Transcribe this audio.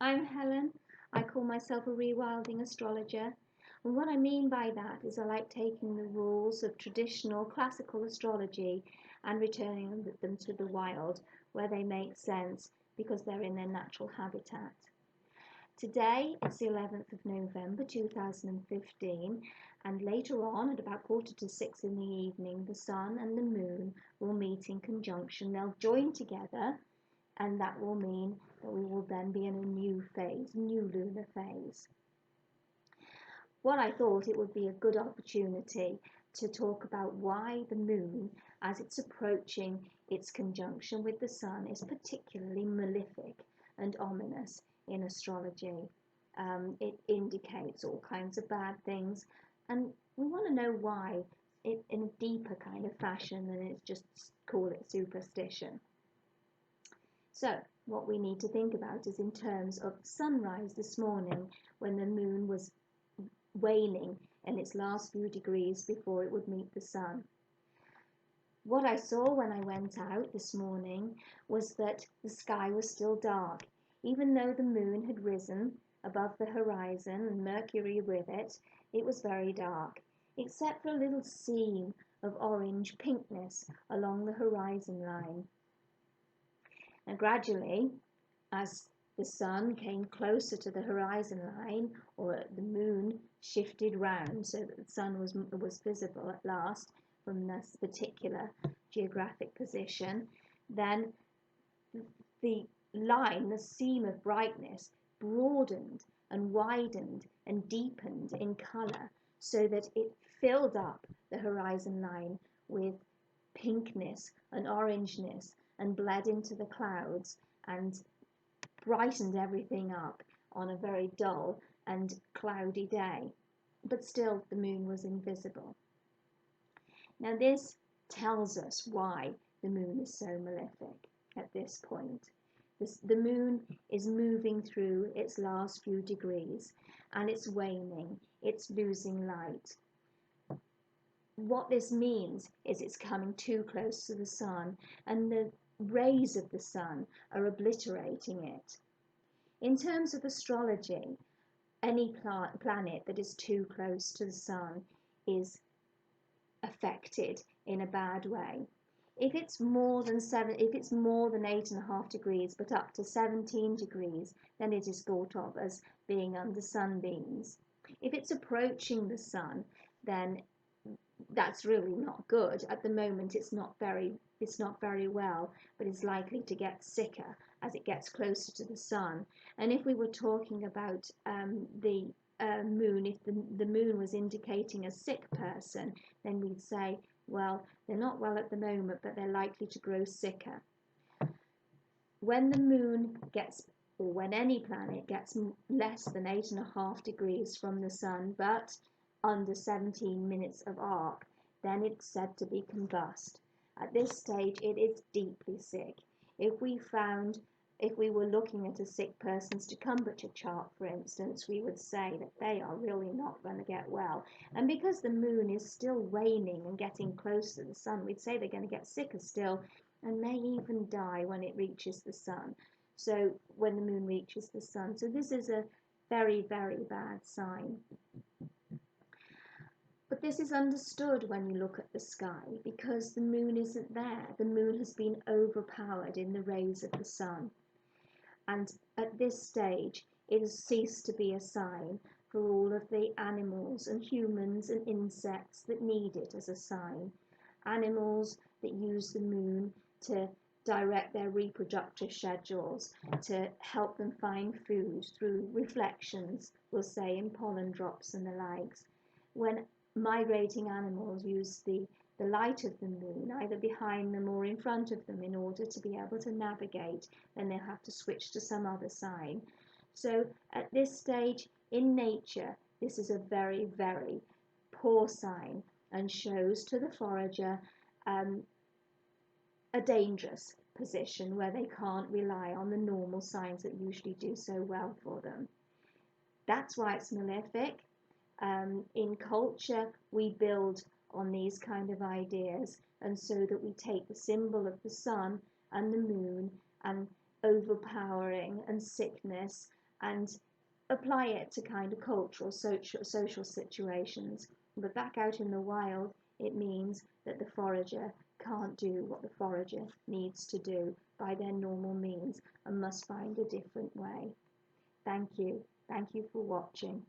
I'm Helen. I call myself a rewilding astrologer. And what I mean by that is I like taking the rules of traditional classical astrology and returning them to the wild where they make sense because they're in their natural habitat. Today it's the 11th of November 2015, and later on at about 5:45 in the evening the sun and the moon will meet in conjunction. They'll join together, and that will mean that we will then be in a new phase, new lunar phase. What I thought it would be a good opportunity to talk about why the moon, as it's approaching its conjunction with the sun, is particularly malefic and ominous in astrology. It indicates all kinds of bad things, and we want to know why in a deeper kind of fashion than it's just call it superstition. So what we need to think about is in terms of sunrise this morning when the moon was waning in its last few degrees before it would meet the sun. What I saw when I went out this morning was that the sky was still dark. Even though the moon had risen above the horizon and Mercury with it, it was very dark, except for a little seam of orange pinkness along the horizon line. And gradually, as the sun came closer to the horizon line, or the moon shifted round so that the sun was visible at last from this particular geographic position, then the line, the seam of brightness, broadened and widened and deepened in colour so that it filled up the horizon line with pinkness and orangeness and bled into the clouds and brightened everything up on a very dull and cloudy day. But still the moon was invisible. Now this tells us why the moon is so malefic at this point. The moon is moving through its last few degrees and it's waning, it's losing light. What this means is it's coming too close to the sun and the rays of the sun are obliterating it. In terms of astrology, any planet that is too close to the sun is affected in a bad way. If it's more than 8.5 degrees, but up to 17 degrees, then it is thought of as being under sunbeams. If it's approaching the sun, then that's really not good. At the moment, it's not very well, but it's likely to get sicker as it gets closer to the sun. And if we were talking about the moon, if the moon was indicating a sick person, then we'd say, well, they're not well at the moment, but they're likely to grow sicker. When the moon gets, or when any planet gets less than 8.5 degrees from the sun, but under 17 minutes of arc, then it's said to be combust. At this stage, it is deeply sick. If we were looking at a sick person's temperature chart, for instance, we would say that they are really not going to get well. And because the moon is still waning and getting close to the sun, we'd say they're going to get sicker still and may even die when it reaches the sun. So when the moon reaches the sun. So this is a very, very bad sign. But this is understood when you look at the sky because the moon isn't there. The moon has been overpowered in the rays of the sun. And at this stage, it has ceased to be a sign for all of the animals and humans and insects that need it as a sign. Animals that use the moon to direct their reproductive schedules, to help them find food through reflections, we'll say in pollen drops and the likes. When migrating animals use the light of the moon, either behind them or in front of them, in order to be able to navigate, then they'll have to switch to some other sign. So at this stage in nature, this is a very, very poor sign and shows to the forager a dangerous position where they can't rely on the normal signs that usually do so well for them. That's why it's malefic. In culture, we build on these kind of ideas, and so that we take the symbol of the sun and the moon and overpowering and sickness and apply it to kind of cultural, social situations. But back out in the wild, it means that the forager can't do what the forager needs to do by their normal means and must find a different way. Thank you. Thank you for watching.